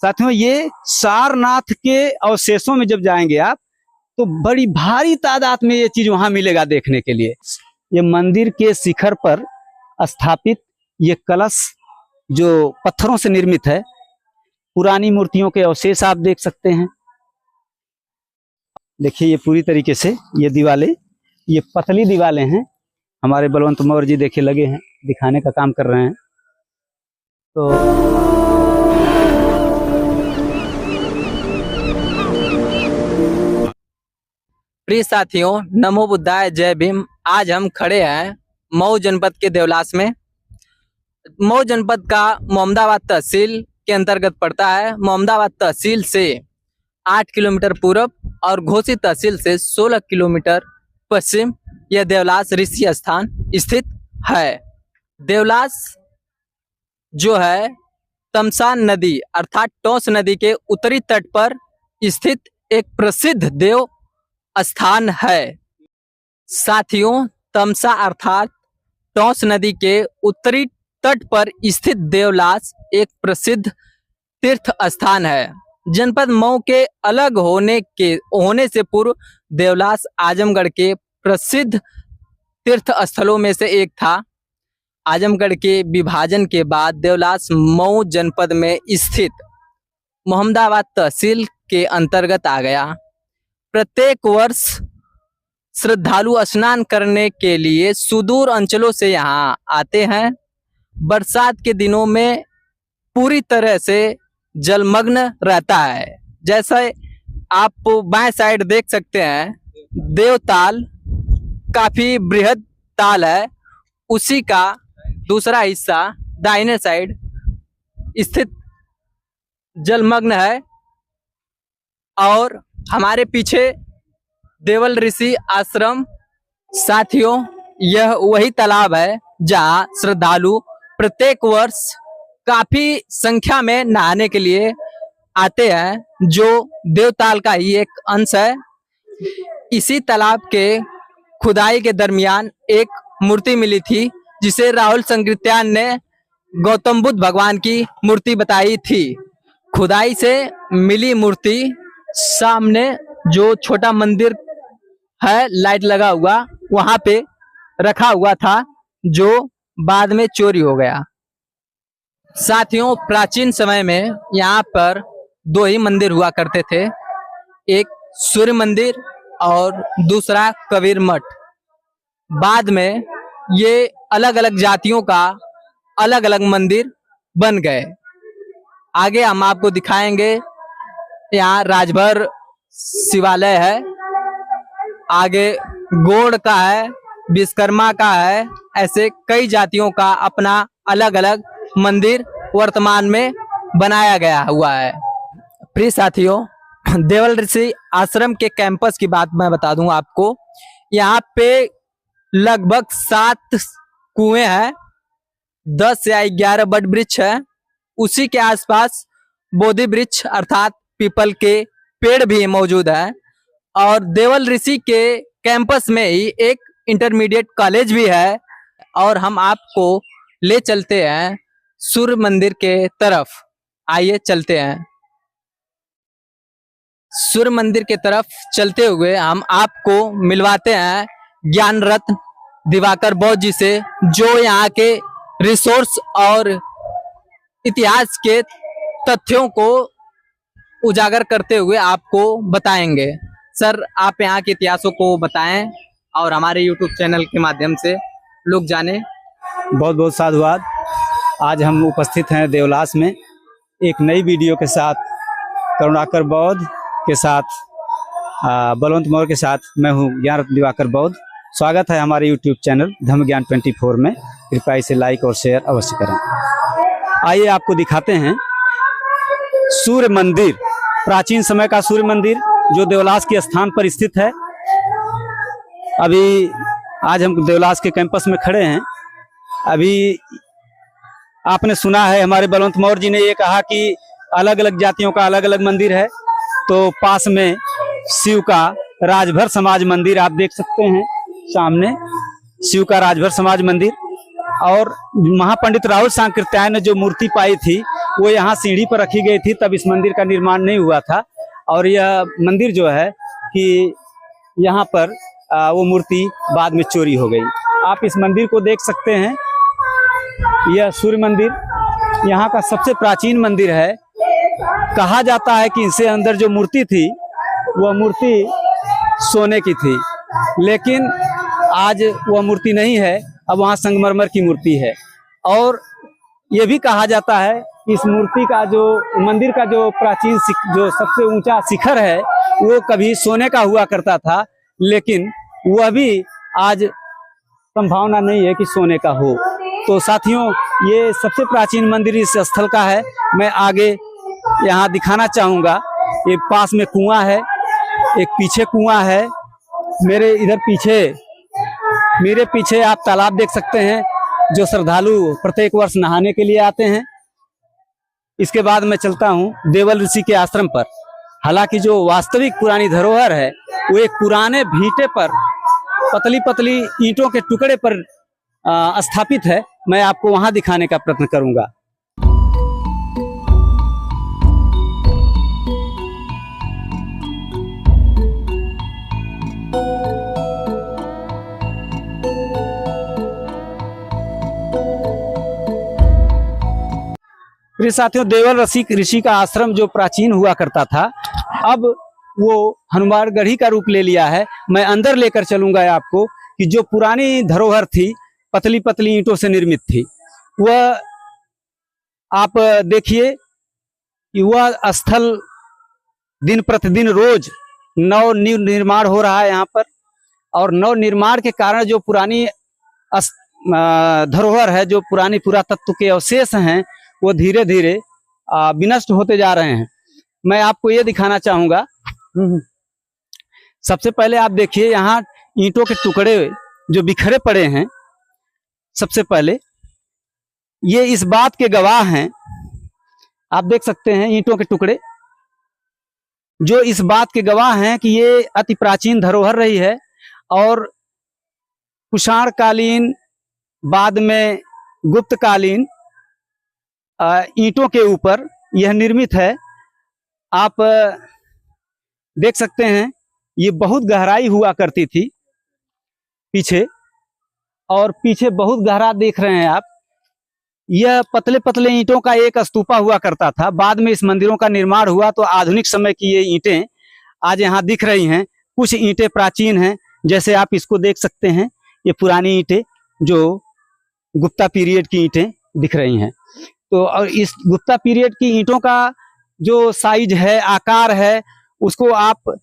साथियों, ये सारनाथ के अवशेषों में जब जाएंगे आप तो बड़ी भारी तादाद में ये चीज वहां मिलेगा देखने के लिए। ये मंदिर के शिखर पर स्थापित ये कलश जो पत्थरों से निर्मित है, पुरानी मूर्तियों के अवशेष आप देख सकते हैं। देखिए ये पूरी तरीके से ये दीवारें, ये पतली दीवारें हैं। हमारे बलवंत मौर्य जी देखिए लगे हैं, दिखाने का काम कर रहे हैं। तो प्रिय साथियों, नमो बुद्धाय, जय भीम। आज हम खड़े हैं मऊ जनपद के देवलास में। मऊ जनपद का मोहम्मदाबाद तहसील के अंतर्गत पड़ता है। मोहम्मदाबाद तहसील से 8 किलोमीटर पूर्व और घोसी तहसील से 16 किलोमीटर पश्चिम यह देवलास ऋषि स्थान स्थित है। देवलास जो है तमसा नदी अर्थात टोंस नदी के उत्तरी तट पर स्थित एक प्रसिद्ध देव स्थान है। साथियों, तमसा अर्थात टोंस नदी के उत्तरी तट पर स्थित देवलास एक प्रसिद्ध तीर्थ स्थान है। जनपद मऊ के अलग होने से पूर्व देवलास आजमगढ़ के प्रसिद्ध तीर्थ स्थलों में से एक था। आजमगढ़ के विभाजन के बाद देवलास मऊ जनपद में स्थित मोहम्मदाबाद तहसील के अंतर्गत आ गया। प्रत्येक वर्ष श्रद्धालु स्नान करने के लिए सुदूर अंचलों से यहाँ आते हैं। बरसात के दिनों में पूरी तरह से जलमग्न रहता है। जैसे आप बाएं साइड देख सकते हैं, देवताल काफी बृहद ताल है, उसी का दूसरा हिस्सा दाहिने साइड स्थित जलमग्न है। और हमारे पीछे देवल ऋषि आश्रम। साथियों, यह वही तालाब है जहां श्रद्धालु प्रत्येक वर्ष काफी संख्या में नहाने के लिए आते हैं, जो देवताल का ही एक अंश है। इसी तालाब के खुदाई के दरमियान एक मूर्ति मिली थी, जिसे राहुल संकृत्यान ने गौतम बुद्ध भगवान की मूर्ति बताई थी। खुदाई से मिली मूर्ति सामने जो छोटा मंदिर है लाइट लगा हुआ, वहां पे रखा हुआ था, जो बाद में चोरी हो गया। साथियों, प्राचीन समय में यहाँ पर 2 ही मंदिर हुआ करते थे, एक सूर्य मंदिर और दूसरा कबीर मठ। बाद में ये अलग अलग जातियों का अलग अलग मंदिर बन गए। आगे हम आपको दिखाएंगे। यहाँ राजभर शिवालय है, आगे गौड़ का है, विश्वकर्मा का है, ऐसे कई जातियों का अपना अलग अलग मंदिर वर्तमान में बनाया गया हुआ है। प्रिय साथियों, देवल ऋषि आश्रम के कैंपस की बात मैं बता दूं आपको। यहाँ पे लगभग 7 कुएं हैं, 10 या 11 बड़ वृक्ष है। उसी के आसपास बोधि वृक्ष अर्थात पीपल के पेड़ भी मौजूद है। और देवल ऋषि के कैंपस में ही एक इंटरमीडिएट कॉलेज भी है। और हम आपको ले चलते हैं सूर्य मंदिर के तरफ। आइए चलते हैं। सूर्य मंदिर के तरफ चलते हुए हम आपको मिलवाते हैं ज्ञान रत्न दिवाकर बौद्ध जी से, जो यहाँ के रिसोर्स और इतिहास के तथ्यों को उजागर करते हुए आपको बताएंगे। सर, आप यहाँ के इतिहासों को बताएं और हमारे यूट्यूब चैनल के माध्यम से लोग जाने। बहुत बहुत साधुवाद। आज हम उपस्थित हैं देवलास में एक नई वीडियो के साथ, करुणाकर बौद्ध के साथ, बलवंत मौर्य के साथ। मैं हूँ ज्ञान रत्न दिवाकर बौद्ध। स्वागत है हमारे यूट्यूब चैनल धर्म ज्ञान 24 में। कृपया इसे लाइक और शेयर अवश्य करें। आइए आपको दिखाते हैं सूर्य मंदिर, प्राचीन समय का सूर्य मंदिर जो देवलास के स्थान पर स्थित है। अभी आज हम देवलास के कैंपस में खड़े हैं। अभी आपने सुना है हमारे बलवंत मौर्य जी ने ये कहा कि अलग अलग जातियों का अलग अलग मंदिर है, तो पास में शिव का राजभर समाज मंदिर आप देख सकते हैं सामने, शिव का राजभर समाज मंदिर। और महापंडित राहुल सांकृत्यायन ने जो मूर्ति पाई थी वो यहाँ सीढ़ी पर रखी गई थी, तब इस मंदिर का निर्माण नहीं हुआ था। और यह मंदिर जो है कि यहाँ पर वो मूर्ति बाद में चोरी हो गई। आप इस मंदिर को देख सकते हैं, यह सूर्य मंदिर यहाँ का सबसे प्राचीन मंदिर है। कहा जाता है कि इससे अंदर जो मूर्ति थी वह मूर्ति सोने की थी, लेकिन आज वह मूर्ति नहीं है, अब वहाँ संगमरमर की मूर्ति है। और ये भी कहा जाता है कि इस मूर्ति का जो मंदिर का जो प्राचीन जो सबसे ऊंचा शिखर है वो कभी सोने का हुआ करता था, लेकिन वह भी आज संभावना नहीं है कि सोने का हो। तो साथियों, ये सबसे प्राचीन मंदिर इस स्थल का है। मैं आगे यहाँ दिखाना चाहूँगा। ये पास में कुआं है, एक पीछे कुआं है, मेरे पीछे आप तालाब देख सकते हैं जो श्रद्धालु प्रत्येक वर्ष नहाने के लिए आते हैं। इसके बाद मैं चलता हूँ देवल ऋषि के आश्रम पर। हालांकि जो वास्तविक पुरानी धरोहर है वो एक पुराने भीटे पर पतली पतली ईंटों के टुकड़े पर स्थापित है। मैं आपको वहां दिखाने का प्रयत्न करूंगा। प्रिय साथियों, देवल ऋषि का आश्रम जो प्राचीन हुआ करता था, अब वो हनुमानगढ़ी का रूप ले लिया है। मैं अंदर लेकर चलूंगा आपको कि जो पुरानी धरोहर थी, पतली पतली ईंटों से निर्मित थी, वह आप देखिए कि वह स्थल दिन प्रतिदिन रोज नव निर्माण हो रहा है यहाँ पर। और नव निर्माण के कारण जो पुरानी धरोहर है, जो पुरानी पुरातत्व के अवशेष हैं, वो धीरे धीरे विनष्ट होते जा रहे हैं। मैं आपको ये दिखाना चाहूंगा। सबसे पहले आप देखिए यहाँ ईंटों के टुकड़े जो बिखरे पड़े हैं। सबसे पहले ये इस बात के गवाह हैं, आप देख सकते हैं ईंटों के टुकड़े जो इस बात के गवाह हैं कि ये अति प्राचीन धरोहर रही है और कुषाण कालीन, बाद में गुप्त कालीन ईंटों के ऊपर यह निर्मित है। आप देख सकते हैं ये बहुत गहराई हुआ करती थी पीछे, और पीछे बहुत गहरा देख रहे हैं आप। यह पतले पतले ईंटों का एक स्तूपा हुआ करता था। बाद में इस मंदिरों का निर्माण हुआ तो आधुनिक समय की ये ईंटें आज यहाँ दिख रही हैं। कुछ ईंटें प्राचीन हैं, जैसे आप इसको देख सकते हैं, ये पुरानी ईंटें जो गुप्ता पीरियड की ईंटें दिख रही हैं। तो और इस गुप्ता पीरियड की ईंटों का जो साइज है, आकार है, उसको आप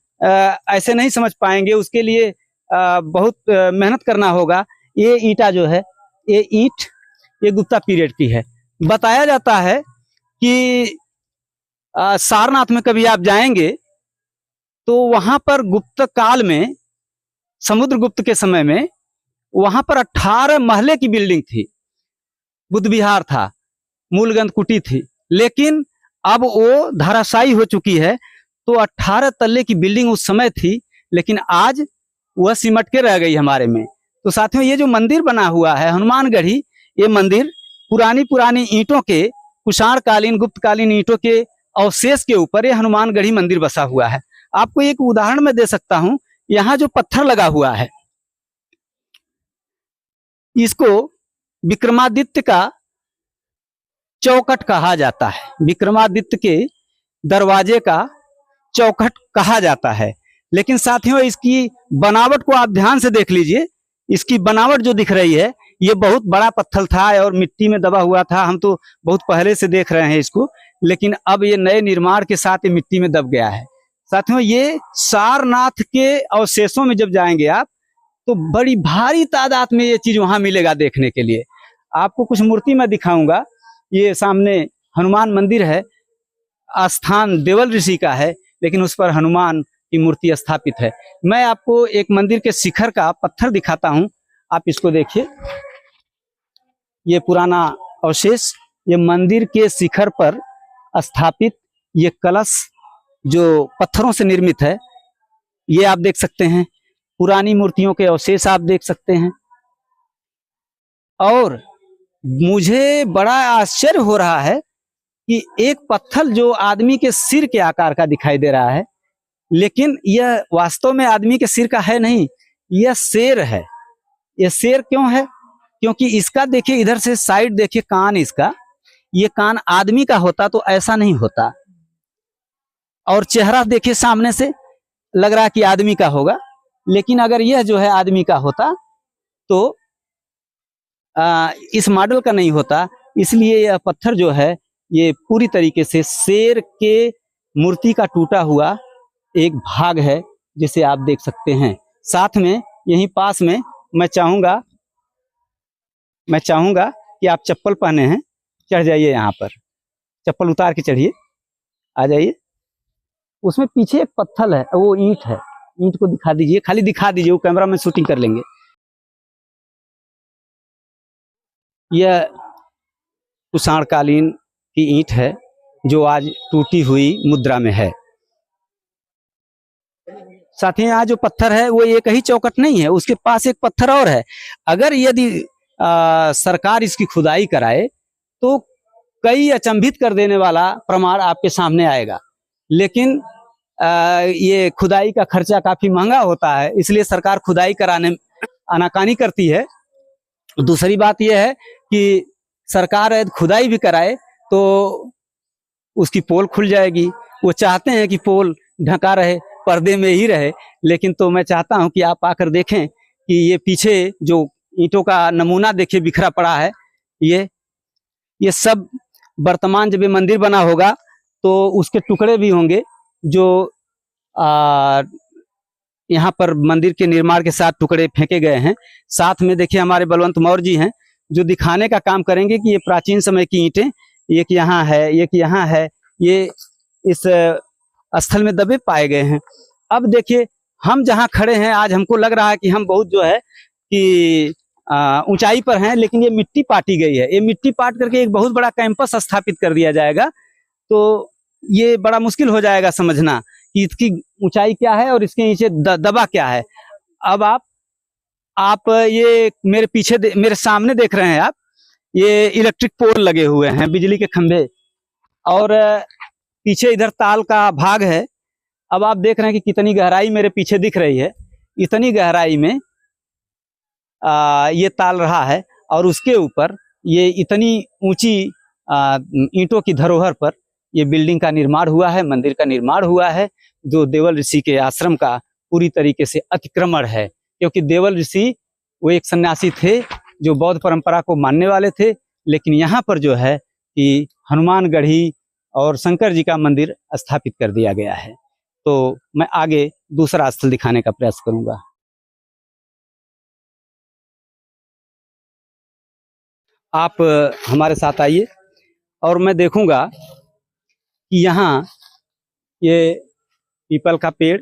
ऐसे नहीं समझ पाएंगे। उसके लिए बहुत मेहनत करना होगा। ये ईंटा जो है, ये गुप्ता पीरियड की है। बताया जाता है कि सारनाथ में कभी आप जाएंगे तो वहां पर गुप्त काल में, समुद्रगुप्त के समय में, वहां पर 18 महले की बिल्डिंग थी, बुद्ध विहार था, मूलगंध कुटी थी। लेकिन अब वो धराशायी हो चुकी है। तो 18 तल्ले की बिल्डिंग उस समय थी, लेकिन आज वह सिमट के रह गई हमारे में। तो साथियों, ये जो मंदिर बना हुआ है हनुमानगढ़ी, ये मंदिर पुरानी ईंटों के, कुषाण कालीन, गुप्त कालीन ईंटों के अवशेष के ऊपर ये हनुमानगढ़ी मंदिर बसा हुआ है। आपको एक उदाहरण मैं दे सकता हूं। यहाँ जो पत्थर लगा हुआ है, इसको विक्रमादित्य का चौखट कहा जाता है। विक्रमादित्य के दरवाजे का चौखट कहा जाता है। लेकिन साथियों, इसकी बनावट को आप ध्यान से देख लीजिए। इसकी बनावट जो दिख रही है, ये बहुत बड़ा पत्थर था और मिट्टी में दबा हुआ था। हम तो बहुत पहले से देख रहे हैं इसको, लेकिन अब ये नए निर्माण के साथ ये मिट्टी में दब गया है। साथियों, ये सारनाथ के अवशेषों में जब जाएंगे आप, तो बड़ी भारी तादाद में ये चीज वहां मिलेगा देखने के लिए। आपको कुछ मूर्ति मैं दिखाऊंगा। ये सामने हनुमान मंदिर है, स्थान देवल ऋषि का है, लेकिन उस पर हनुमान की मूर्ति स्थापित है। मैं आपको एक मंदिर के शिखर का पत्थर दिखाता हूं, आप इसको देखिए। ये पुराना अवशेष, ये मंदिर के शिखर पर स्थापित ये कलश जो पत्थरों से निर्मित है, ये आप देख सकते हैं। पुरानी मूर्तियों के अवशेष आप देख सकते हैं। और मुझे बड़ा आश्चर्य हो रहा है कि एक पत्थर जो आदमी के सिर के आकार का दिखाई दे रहा है, लेकिन यह वास्तव में आदमी के सिर का है नहीं, यह शेर है। यह शेर क्यों है? क्योंकि इसका देखिए, इधर से साइड देखिए कान इसका, ये कान आदमी का होता तो ऐसा नहीं होता। और चेहरा देखिए सामने से लग रहा है कि आदमी का होगा, लेकिन अगर यह जो है आदमी का होता तो इस मॉडल का नहीं होता। इसलिए यह पत्थर जो है ये पूरी तरीके से शेर के मूर्ति का टूटा हुआ एक भाग है, जिसे आप देख सकते हैं। साथ में यहीं पास में मैं चाहूंगा कि आप चप्पल पहने हैं, चढ़ जाइए, यहाँ पर चप्पल उतार के चढ़िए, आ जाइए। उसमें पीछे एक पत्थर है, वो ईंट है, ईंट को दिखा दीजिए, खाली दिखा दीजिए, वो कैमरा में शूटिंग कर लेंगे। यह कुषाण कालीन की ईंट है जो आज टूटी हुई मुद्रा में है। साथ ही यहाँ जो पत्थर है वो एक ही चौखट नहीं है, उसके पास एक पत्थर और है। अगर यदि सरकार इसकी खुदाई कराए तो कई अचंभित कर देने वाला प्रमाण आपके सामने आएगा, लेकिन ये खुदाई का खर्चा काफी महंगा होता है, इसलिए सरकार खुदाई कराने आनाकानी करती है। दूसरी बात यह है कि सरकार यदि खुदाई भी कराए तो उसकी पोल खुल जाएगी। वो चाहते हैं कि पोल ढका रहे, पर्दे में ही रहे, लेकिन तो मैं चाहता हूं कि आप आकर देखें कि ये पीछे जो ईंटों का नमूना देखिए बिखरा पड़ा है, ये सब वर्तमान जब ये मंदिर बना होगा तो उसके टुकड़े भी होंगे जो यहाँ पर मंदिर के निर्माण के साथ टुकड़े फेंके गए हैं। साथ में देखिए हमारे बलवंत मौर्य जी हैं जो दिखाने का काम करेंगे कि ये प्राचीन समय की ईंटें, एक यहाँ है, एक यहाँ है, ये इस स्थल में दबे पाए गए हैं। अब देखिए हम जहाँ खड़े हैं, आज हमको लग रहा है कि हम बहुत जो है कि ऊंचाई पर हैं, लेकिन ये मिट्टी पाटी गई है। ये मिट्टी पाट करके एक बहुत बड़ा कैंपस स्थापित कर दिया जाएगा, तो ये बड़ा मुश्किल हो जाएगा समझना कि इसकी ऊंचाई क्या है और इसके नीचे दबा क्या है। अब आप ये मेरे पीछे मेरे सामने देख रहे हैं आप, ये इलेक्ट्रिक पोल लगे हुए हैं, बिजली के खंभे, और पीछे इधर ताल का भाग है। अब आप देख रहे हैं कि कितनी गहराई मेरे पीछे दिख रही है। इतनी गहराई में ये ताल रहा है, और उसके ऊपर ये इतनी ऊंची ईंटों की धरोहर पर ये बिल्डिंग का निर्माण हुआ है, मंदिर का निर्माण हुआ है, जो देवल ऋषि के आश्रम का पूरी तरीके से अतिक्रमण है। क्योंकि देवल ऋषि वो एक सन्यासी थे जो बौद्ध परंपरा को मानने वाले थे, लेकिन यहाँ पर जो है कि हनुमानगढ़ी और शंकर जी का मंदिर स्थापित कर दिया गया है। तो मैं आगे दूसरा स्थल दिखाने का प्रयास करूंगा। आप हमारे साथ आइए और मैं देखूंगा कि यहाँ ये पीपल का पेड़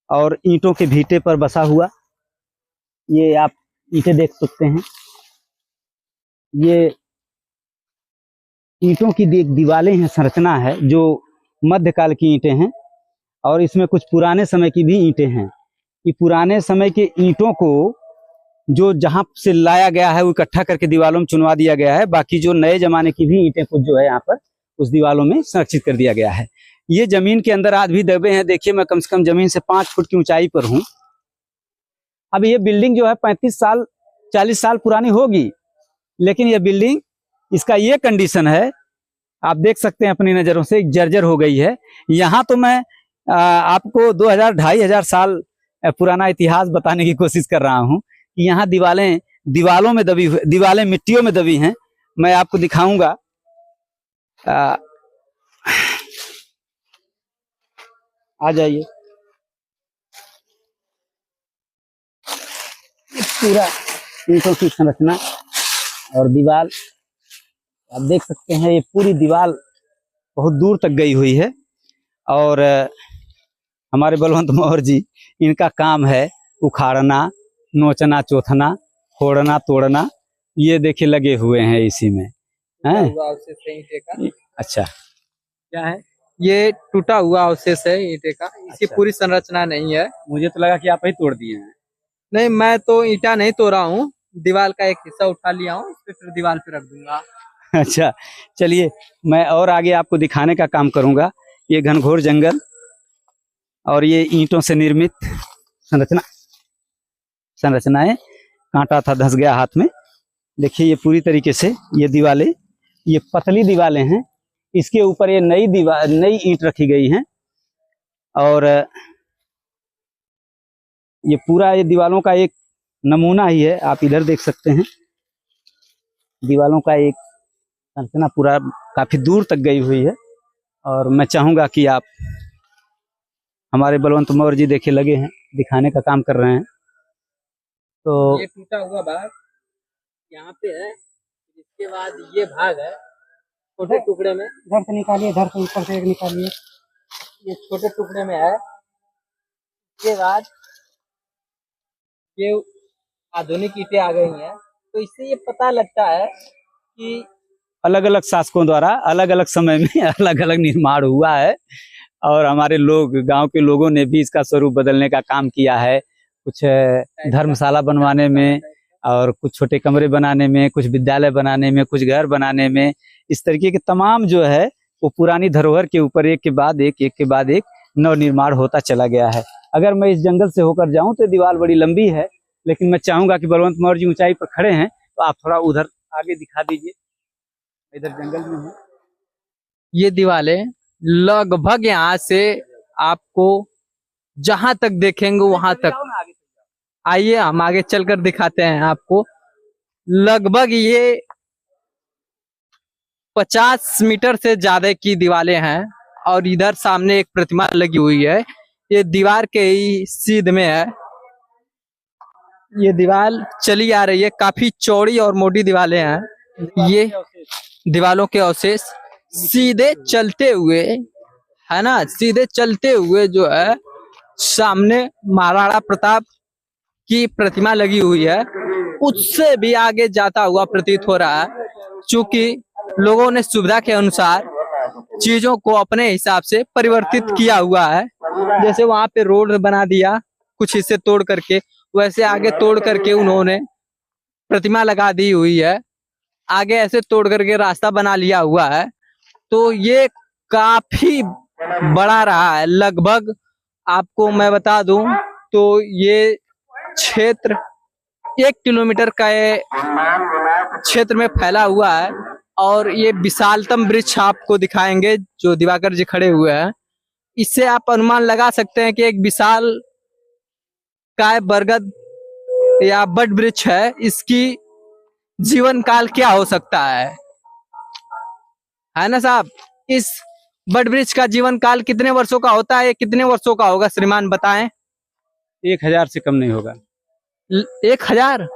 और ईंटों के भीटे पर बसा हुआ, ये आप ईंटें देख सकते हैं। ये ईंटों की दीवारें हैं, संरचना है जो मध्यकाल की ईंटें हैं, और इसमें कुछ पुराने समय की भी ईंटें हैं। ये पुराने समय के ईंटों को जो जहां से लाया गया है वो इकट्ठा करके दीवारों में चुनवा दिया गया है। बाकी जो नए जमाने की भी ईंटें कुछ जो है यहाँ पर उस दीवारों में संरक्षित कर दिया गया है। ये जमीन के अंदर आज भी दबे हैं। देखिए मैं कम से कम जमीन से 5 फुट की ऊंचाई पर हूँ। अब ये बिल्डिंग जो है 35 साल 40 साल पुरानी होगी, लेकिन ये बिल्डिंग, इसका ये कंडीशन है, आप देख सकते हैं अपनी नजरों से, जर्जर हो गई है। यहाँ तो मैं आपको 2000-2500 साल पुराना इतिहास बताने की कोशिश कर रहा हूँ कि यहाँ दीवालों में दबी हुई, दीवारें मिट्टियों में दबी हैं। मैं आपको दिखाऊंगा। आ जाइए। पूरा ईंटों की संरचना और दीवार आप देख सकते हैं। ये पूरी दीवार बहुत दूर तक गई हुई है, और हमारे बलवंत मौर्य जी, इनका काम है उखाड़ना, नोचना, चोथना, फोड़ना, तोड़ना। ये देखिए लगे हुए हैं इसी में हैं। अच्छा, क्या है? ये टूटा हुआ अवशेष है ईंटे का, इसकी अच्छा। पूरी संरचना नहीं है। मुझे तो लगा कि आप ही तोड़ दिए हैं। नहीं, मैं तो ईंटा नहीं तोड़ा हूँ, दीवार का एक हिस्सा उठा लिया हूँ, फिर दीवार पे रख दूंगा। अच्छा, चलिए मैं और आगे आपको दिखाने का काम करूंगा। ये घनघोर जंगल और ये ईंटों से निर्मित संरचनाएं, कांटा था धंस गया हाथ में। देखिए ये पूरी तरीके से ये दीवारें, ये पतली दीवारें हैं, इसके ऊपर ये नई ईंट रखी गई हैं और ये पूरा ये दीवारों का एक नमूना ही है। आप इधर देख सकते हैं दीवारों का एक संरचना पूरा काफी दूर तक गई हुई है। और मैं चाहूंगा कि आप, हमारे बलवंत मौर्य जी देखे लगे हैं, दिखाने का काम कर रहे हैं। तो ये टूटा हुआ भाग यहाँ पे है, इसके बाद ये भाग है छोटे टुकड़े में, इधर से निकालिए, इधर से ऊपर से एक निकालिए। ये छोटे टुकड़े में है। इसके बाद ये आधुनिक ईंटें आ गई हैं, तो इससे ये पता लगता है कि अलग अलग शासकों द्वारा अलग अलग समय में अलग अलग निर्माण हुआ है और हमारे लोग, गांव के लोगों ने भी इसका स्वरूप बदलने का काम किया है। कुछ धर्मशाला बनवाने में और कुछ छोटे कमरे बनाने में, कुछ विद्यालय बनाने में, कुछ घर बनाने में, इस तरीके के तमाम जो है वो पुरानी धरोहर के ऊपर एक के बाद एक नव निर्माण होता चला गया है। अगर मैं इस जंगल से होकर जाऊं तो दीवार बड़ी लंबी है, लेकिन मैं चाहूंगा कि बलवंत मौर्य जी ऊंचाई पर खड़े हैं तो आप थोड़ा उधर आगे दिखा दीजिए। इधर जंगल में है ये दीवारें लगभग यहाँ से आपको जहां तक देखेंगे वहां तक, आइए हम आगे चलकर दिखाते हैं आपको। लगभग ये 50 मीटर से ज्यादा की दीवारें हैं और इधर सामने एक प्रतिमा लगी हुई है। ये दीवार के ही सीध में है। ये दीवार चली आ रही है, काफी चौड़ी और मोटी दीवारें हैं। ये दीवारों के अवशेष सीधे चलते हुए, है ना, सीधे चलते हुए जो है सामने महाराणा प्रताप की प्रतिमा लगी हुई है, उससे भी आगे जाता हुआ प्रतीत हो रहा है। चूंकि लोगों ने सुविधा के अनुसार चीजों को अपने हिसाब से परिवर्तित किया हुआ है। जैसे वहां पे रोड बना दिया कुछ हिस्से तोड़ करके, वैसे आगे तोड़ करके उन्होंने प्रतिमा लगा दी हुई है। आगे ऐसे तोड़ करके रास्ता बना लिया हुआ है। तो ये काफी बड़ा रहा है। लगभग आपको मैं बता दूं तो ये क्षेत्र 1 किलोमीटर का क्षेत्र में फैला हुआ है। और ये विशालतम वृक्ष आपको दिखाएंगे जो दिवाकर जी खड़े हुए हैं। इससे आप अनुमान लगा सकते हैं कि एक विशाल काय बरगद या बट वृक्ष है, इसकी जीवन काल क्या हो सकता है ना साहब? इस बट वृक्ष का जीवन काल कितने वर्षों का होता है? कितने वर्षों का होगा श्रीमान बताएं? 1000 से कम नहीं होगा। 1000?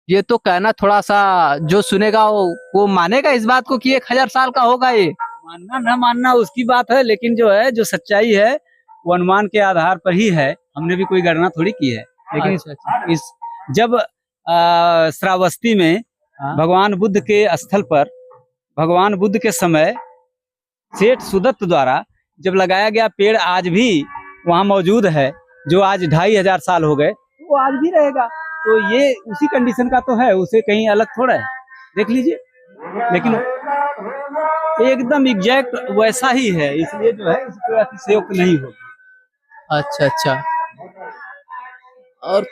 ये तो कहना, थोड़ा सा जो सुनेगा वो मानेगा इस बात को कि 1000 साल का होगा। ये मानना न मानना उसकी बात है, लेकिन जो है जो सच्चाई है वो अनुमान के आधार पर ही है। हमने भी कोई गणना थोड़ी की है। लेकिन अच्छा। इस जब श्रावस्ती में भगवान बुद्ध के स्थल पर, भगवान बुद्ध के समय सेठ सुदत्त द्वारा जब लगाया गया पेड़ आज भी वहाँ मौजूद है, जो आज 2500 साल हो गए, वो आज भी रहेगा। तो ये उसी कंडीशन का तो है, उसे कहीं अलग थोड़ा है, देख लीजिए। लेकिन एकदम एग्जैक्ट वैसा ही है, इसलिए जो है इसको अतिशयोक्ति नहीं होगी। अच्छा। और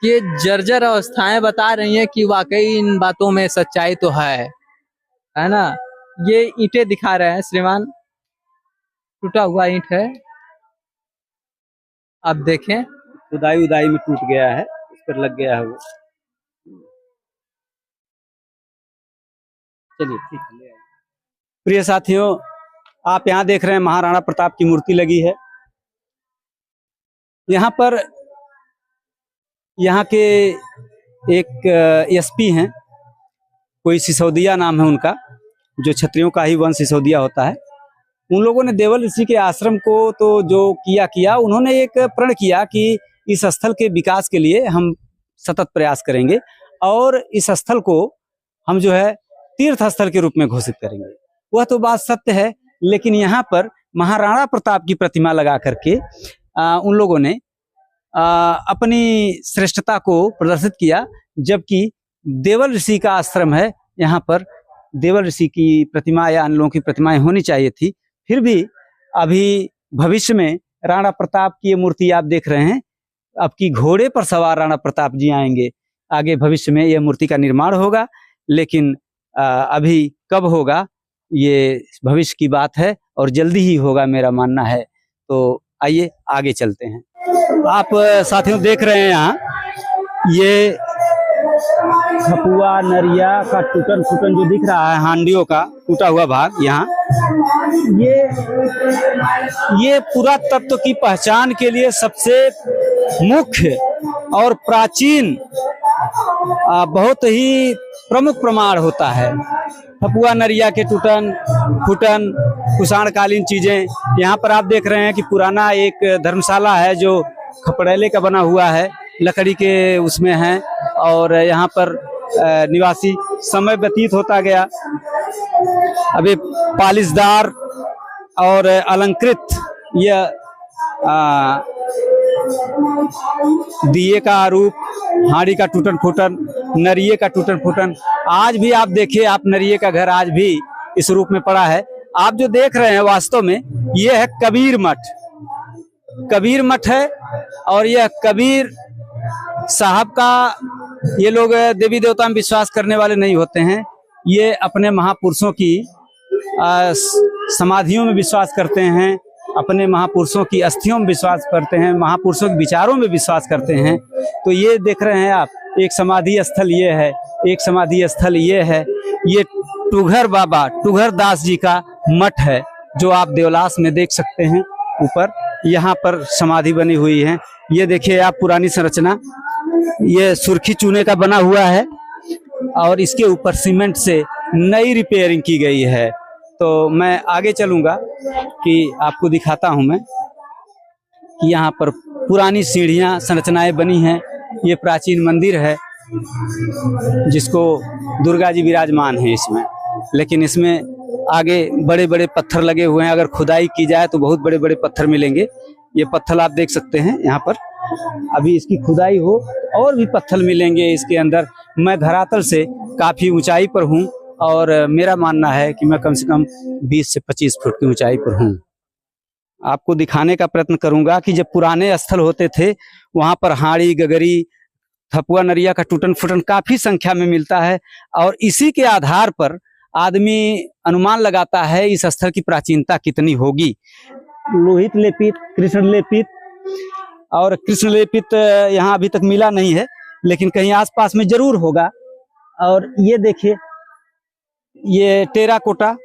ये जर्जर अवस्थाएं बता रही हैं कि वाकई इन बातों में सच्चाई तो है ना? ये ईंटें दिखा रहे हैं श्रीमान, टूटा हुआ ईंट है, आप देखें। उदाई में टूट गया है, उस पर लग गया है वो। चलिए ठीक है। प्रिय साथियों, आप यहाँ देख रहे हैं महाराणा प्रताप की मूर्ति लगी है। यहाँ पर यहाँ के एक एसपी हैं, कोई सिसोदिया नाम है उनका, जो क्षत्रियों का ही वंश सिसोदिया होता है। उन लोगों ने देवल ऋषि के आश्रम को तो जो किया उन्होंने एक प्रण किया कि इस स्थल के विकास के लिए हम सतत प्रयास करेंगे और इस स्थल को हम जो है तीर्थ स्थल के रूप में घोषित करेंगे। वह तो बात सत्य है, लेकिन यहाँ पर महाराणा प्रताप की प्रतिमा लगा करके उन लोगों ने अपनी श्रेष्ठता को प्रदर्शित किया, जबकि देवल ऋषि का आश्रम है यहाँ पर देवल ऋषि की प्रतिमा या अन्य लोगों की प्रतिमाएं होनी चाहिए थी। फिर भी अभी भविष्य में राणा प्रताप की ये मूर्ति आप देख रहे हैं, अब की घोड़े पर सवार राणा प्रताप जी आएंगे। आगे भविष्य में ये मूर्ति का निर्माण होगा, लेकिन अभी कब होगा ये भविष्य की बात है और जल्दी ही होगा, मेरा मानना है। तो आइए आगे चलते हैं। आप साथियों देख रहे हैं यहाँ ये खपुआ नरिया का टूटन फूटन जो दिख रहा है, हांडियों का टूटा हुआ भाग, यहाँ ये पुरातत्व की पहचान के लिए सबसे मुख्य और प्राचीन बहुत ही प्रमुख प्रमाण होता है। खपुआ नरिया के टूटन फूटन कुषाणकालीन चीजें यहाँ पर आप देख रहे हैं कि पुराना एक धर्मशाला है जो खपड़ैले का बना हुआ है, लकड़ी के उसमें है, और यहाँ पर निवासी समय व्यतीत होता गया। अभी पालिशदार और अलंकृत यह दिए का आरूप, हाड़ी का टूटन फूटन, नरिये का टूटन फूटन, आज भी आप देखिए, आप नरिये का घर आज भी इस रूप में पड़ा है। आप जो देख रहे हैं वास्तव में ये है कबीर मठ। कबीर मठ है और यह कबीर साहब का, ये लोग देवी देवता में विश्वास करने वाले नहीं होते हैं, ये अपने महापुरुषों की समाधियों में विश्वास करते हैं, अपने महापुरुषों की अस्थियों में विश्वास करते हैं, महापुरुषों के विचारों में विश्वास करते हैं। तो ये देख रहे हैं आप, एक समाधि स्थल ये है, एक समाधि स्थल ये है, ये टुघर बाबा टुघर दास जी का मठ है जो आप देवलास में देख सकते हैं। ऊपर यहाँ पर समाधि बनी हुई है, ये देखिए आप पुरानी संरचना, ये सुर्खी चूने का बना हुआ है और इसके ऊपर सीमेंट से नई रिपेयरिंग की गई है। तो मैं आगे चलूंगा कि आपको दिखाता हूं मैं कि यहाँ पर पुरानी सीढ़ियां संरचनाएं बनी हैं। ये प्राचीन मंदिर है जिसको दुर्गा जी विराजमान है इसमें, लेकिन इसमें आगे बड़े बड़े पत्थर लगे हुए हैं। अगर खुदाई की जाए तो बहुत बड़े बड़े पत्थर मिलेंगे। ये पत्थर आप देख सकते हैं यहाँ पर, अभी इसकी खुदाई हो और भी पत्थर मिलेंगे इसके अंदर। मैं धरातल से काफी ऊंचाई पर हूँ और मेरा मानना है कि मैं कम से कम 20 से 25 फुट की ऊंचाई पर हूँ। आपको दिखाने का प्रयत्न करूंगा कि जब पुराने स्थल होते थे वहां पर हाड़ी गगरी खपुआ नरिया का टूटन फूटन काफी संख्या में मिलता है और इसी के आधार पर आदमी अनुमान लगाता है इस स्थल की प्राचीनता कितनी होगी। लोहित लेपित, कृष्ण लेपित, और कृष्ण लेपित यहाँ अभी तक मिला नहीं है, लेकिन कहीं आसपास में जरूर होगा। और ये देखिए, ये टेराकोटा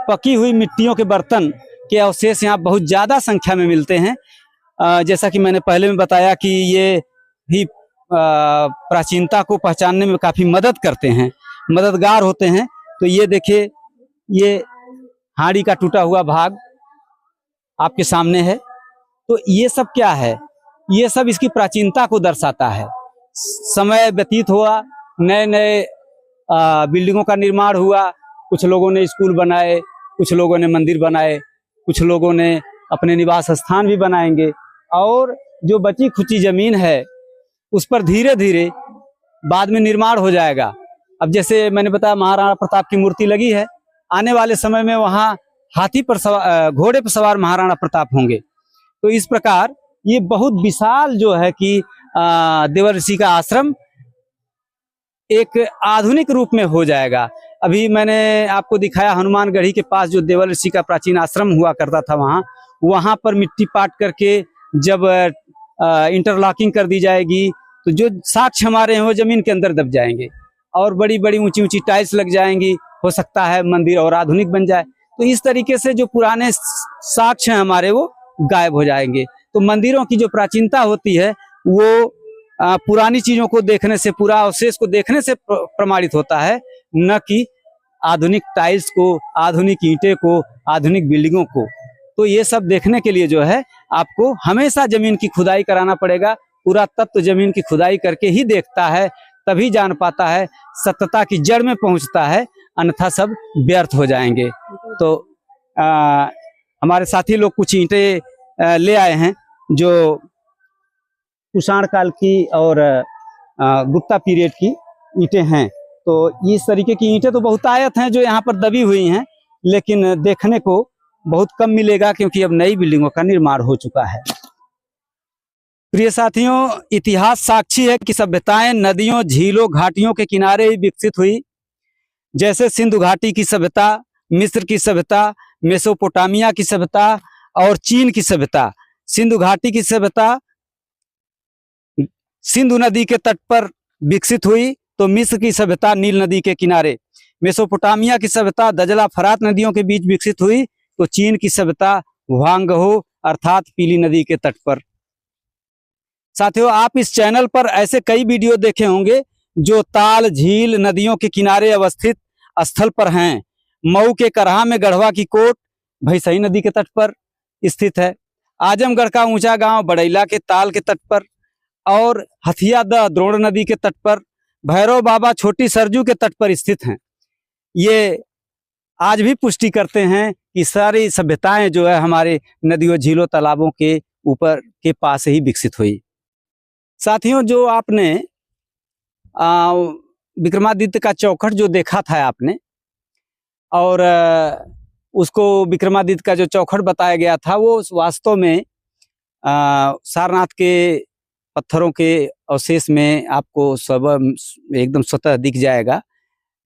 पकी हुई मिट्टियों के बर्तन के अवशेष यहाँ बहुत ज्यादा संख्या में मिलते हैं। जैसा कि मैंने पहले में बताया कि ये ही प्राचीनता को पहचानने में काफी मदद करते हैं, मददगार होते हैं। तो ये देखिए, ये हाड़ी का टूटा हुआ भाग आपके सामने है। तो ये सब क्या है? ये सब इसकी प्राचीनता को दर्शाता है। समय व्यतीत हुआ, नए नए बिल्डिंगों का निर्माण हुआ, कुछ लोगों ने स्कूल बनाए, कुछ लोगों ने मंदिर बनाए, कुछ लोगों ने अपने निवास स्थान भी बनाएंगे, और जो बची खुची जमीन है उस पर धीरे धीरे बाद में निर्माण हो जाएगा। अब जैसे मैंने बताया महाराणा प्रताप की मूर्ति लगी है, आने वाले समय में वहां हाथी पर सवार, घोड़े पर सवार महाराणा प्रताप होंगे। तो इस प्रकार ये बहुत विशाल जो है कि देवल ऋषि का आश्रम एक आधुनिक रूप में हो जाएगा। अभी मैंने आपको दिखाया हनुमानगढ़ी के पास जो देवल ऋषि का प्राचीन आश्रम हुआ करता था, वहां पर मिट्टी पाट करके जब इंटरलॉकिंग कर दी जाएगी तो जो साक्ष्य हमारे हैं वो जमीन के अंदर दब जाएंगे और बड़ी बड़ी ऊंची ऊंची टाइल्स लग जाएंगी। हो सकता है मंदिर और आधुनिक बन जाए। तो इस तरीके से जो पुराने साक्ष्य हैं हमारे वो गायब हो जाएंगे। तो मंदिरों की जो प्राचीनता होती है वो पुरानी चीजों को देखने से, पूरा अवशेष को देखने से प्रमाणित होता है, न कि आधुनिक टाइल्स को, आधुनिक ईंटे को, आधुनिक बिल्डिंगों को। तो ये सब देखने के लिए जो है आपको हमेशा जमीन की खुदाई कराना पड़ेगा। पूरा तत्व जमीन की खुदाई करके ही देखता है, तभी जान पाता है, सत्यता की जड़ में पहुंचता है, अन्यथा सब व्यर्थ हो जाएंगे। तो हमारे साथी लोग कुछ ईंटें ले आए हैं जो कुषाण काल की और गुप्ता पीरियड की ईंटें हैं। तो इस तरीके की ईंटें तो बहुतायत हैं जो यहाँ पर दबी हुई हैं, लेकिन देखने को बहुत कम मिलेगा क्योंकि अब नई बिल्डिंगों का निर्माण हो चुका है। प्रिय साथियों, इतिहास साक्षी है कि सभ्यताएं नदियों, झीलों, घाटियों के किनारे ही विकसित हुई। जैसे सिंधु घाटी की सभ्यता, मिस्र की सभ्यता, मेसोपोटामिया की सभ्यता और चीन की सभ्यता। सिंधु घाटी की सभ्यता सिंधु नदी के तट पर विकसित हुई, तो मिस्र की सभ्यता नील नदी के किनारे। मेसोपोटामिया की सभ्यता दजला फरात नदियों के बीच विकसित हुई, तो चीन की सभ्यता हुआंगहो अर्थात पीली नदी के तट पर। साथियों, आप इस चैनल पर ऐसे कई वीडियो देखे होंगे जो ताल, झील, नदियों के किनारे अवस्थित स्थल पर हैं। मऊ के करहा में गढ़वा की कोट भैंसई नदी के तट पर स्थित है। आजमगढ़ का ऊंचा गांव बड़ैला के ताल के तट पर और हथियादह द्रोण नदी के तट पर, भैरव बाबा छोटी सरजू के तट पर स्थित हैं। ये आज भी पुष्टि करते हैं कि सारी सभ्यताएं जो है हमारे नदियों, झीलों, तालाबों के ऊपर के पास ही विकसित हुई। साथियों, जो आपने विक्रमादित्य का चौखट जो देखा था आपने, और उसको विक्रमादित्य का जो चौखट बताया गया था वो वास्तव में सारनाथ के पत्थरों के अवशेष में आपको सब एकदम स्वतः दिख जाएगा।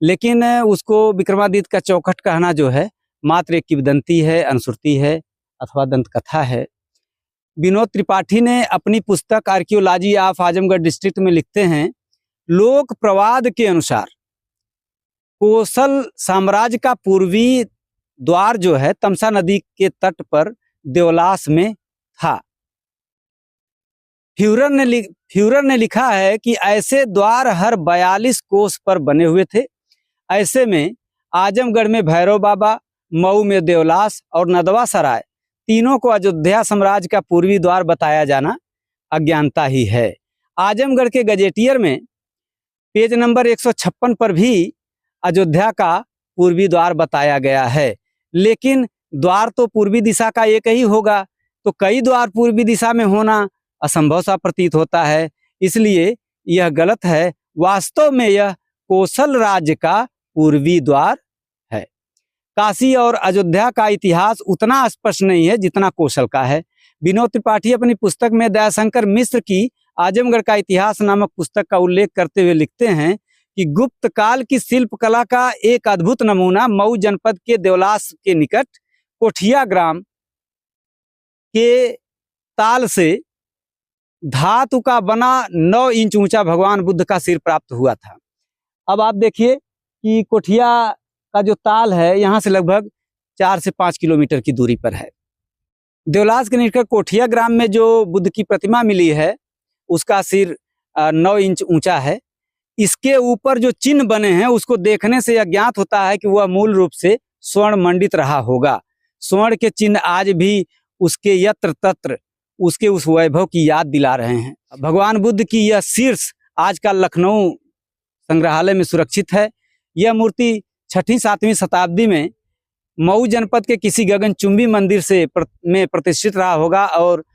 लेकिन उसको विक्रमादित्य का चौखट कहना जो है मात्र एक किंवदंती है, अनुश्रुति है अथवा दंत कथा है। विनोद त्रिपाठी ने अपनी पुस्तक आर्कियोलॉजी ऑफ आजमगढ़ डिस्ट्रिक्ट में लिखते हैं, लोक प्रवाद के अनुसार कोसल साम्राज्य का पूर्वी द्वार जो है तमसा नदी के तट पर देवलास में था। फ्यूरर ने लिखा है कि ऐसे द्वार हर 42 कोस पर बने हुए थे। ऐसे में आजमगढ़ में भैरव बाबा, मऊ में देवलास और नदवा सराय तीनों को अयोध्या साम्राज्य का पूर्वी द्वार बताया जाना अज्ञानता ही है। आजमगढ़ के गजेटियर में पेज नंबर 156 पर भी अयोध्या का पूर्वी द्वार बताया गया है। लेकिन द्वार तो पूर्वी दिशा का एक ही होगा, तो कई द्वार पूर्वी दिशा में होना असंभव सा प्रतीत होता है, इसलिए यह गलत है। वास्तव में यह कोसल राज्य का पूर्वी द्वार है। काशी और अयोध्या का इतिहास उतना स्पष्ट नहीं है जितना कोसल का है। विनोद त्रिपाठी अपनी पुस्तक में दयाशंकर मिश्र की आजमगढ़ का इतिहास नामक पुस्तक का उल्लेख करते हुए लिखते हैं कि गुप्त काल की शिल्प कला का एक अद्भुत नमूना मऊ जनपद के देवलास के निकट कोठिया ग्राम के ताल से धातु का बना 9 इंच ऊंचा भगवान बुद्ध का सिर प्राप्त हुआ था। अब आप देखिए कि कोठिया का जो ताल है यहाँ से लगभग 4 से 5 किलोमीटर की दूरी पर है। देवलास के निकट कोठिया ग्राम में जो बुद्ध की प्रतिमा मिली है उसका सिर 9 इंच ऊंचा है। इसके ऊपर जो चिन्ह बने हैं उसको देखने से यह ज्ञात होता है कि वह मूल रूप से स्वर्ण मंडित रहा होगा। स्वर्ण के चिन्ह आज भी उसके यत्र तत्र उसके उस वैभव की याद दिला रहे हैं। भगवान बुद्ध की यह शीर्ष आज का लखनऊ संग्रहालय में सुरक्षित है। यह मूर्ति 6वीं-7वीं शताब्दी में मऊ जनपद के किसी गगनचुंबी मंदिर से में प्रतिष्ठित रहा होगा और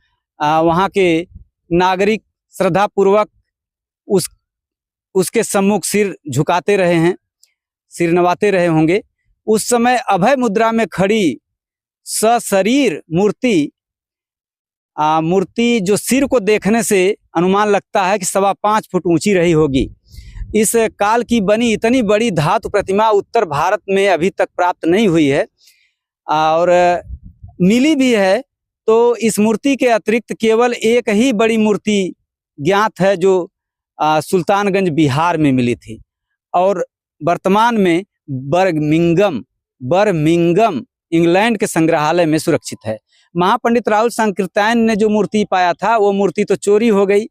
वहाँ के नागरिक श्रद्धा पूर्वक उसके सम्मुख सिर झुकाते रहे हैं, सिर नवाते रहे होंगे। उस समय अभय मुद्रा में खड़ी सशरीर मूर्ति जो सिर को देखने से अनुमान लगता है कि 5.25 फुट ऊंची रही होगी। इस काल की बनी इतनी बड़ी धातु प्रतिमा उत्तर भारत में अभी तक प्राप्त नहीं हुई है और मिली भी है तो इस मूर्ति के अतिरिक्त केवल एक ही बड़ी मूर्ति ज्ञात है जो सुल्तानगंज बिहार में मिली थी और वर्तमान में बर्मिंगम इंग्लैंड के संग्रहालय में सुरक्षित है। महापंडित राहुल संकीर्तन ने जो मूर्ति पाया था वो मूर्ति तो चोरी हो गई,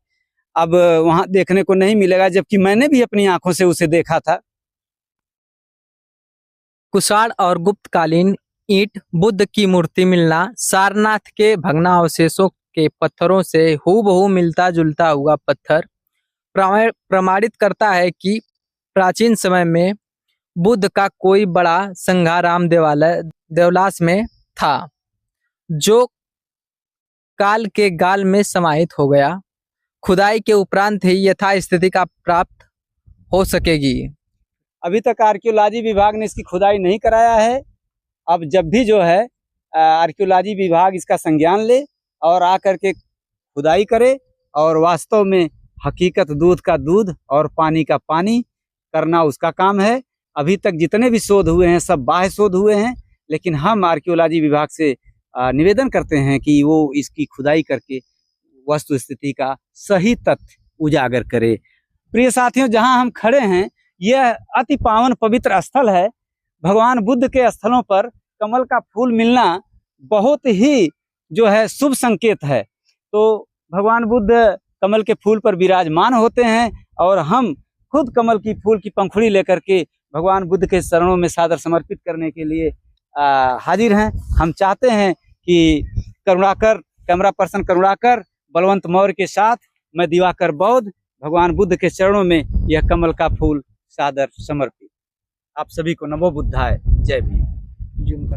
अब वहां देखने को नहीं मिलेगा, जबकि मैंने भी अपनी आंखों से उसे देखा था। कुषाण और गुप्तकालीन ईंट बुद्ध की मूर्ति मिलना सारनाथ के भग्नावशेषों के पत्थरों से हूबहू मिलता जुलता हुआ पत्थर प्रमाणित करता है कि प्राचीन समय में बुद्ध का कोई बड़ा संघाराम देवालय देवलास में था, जो काल के गाल में समाहित हो गया। खुदाई के उपरांत ही यथा स्थिति का प्राप्त हो सकेगी। अभी तक आर्कियोलॉजी विभाग ने इसकी खुदाई नहीं कराया है। अब जब भी जो है आर्कियोलॉजी विभाग इसका संज्ञान ले और आकर के खुदाई करे और वास्तव में हकीकत दूध का दूध और पानी का पानी करना उसका काम है। अभी तक जितने भी शोध हुए हैं सब बाह्य शोध हुए हैं, लेकिन हम आर्कियोलॉजी विभाग से निवेदन करते हैं कि वो इसकी खुदाई करके वस्तु स्थिति का सही तथ्य उजागर करे। प्रिय साथियों, जहां हम खड़े हैं यह अति पावन पवित्र स्थल है। भगवान बुद्ध के स्थलों पर कमल का फूल मिलना बहुत ही जो है शुभ संकेत है। तो भगवान बुद्ध कमल के फूल पर विराजमान होते हैं और हम खुद कमल की फूल की पंखुड़ी लेकर के भगवान बुद्ध के चरणों में सादर समर्पित करने के लिए हाजिर हैं। हम चाहते हैं कि करुणाकर, कैमरा पर्सन करुणाकर, बलवंत मौर्य के साथ मैं दिवाकर बौद्ध भगवान बुद्ध के चरणों में यह कमल का फूल सादर समर्पित। आप सभी को नमो बुद्धाय, जय भीम।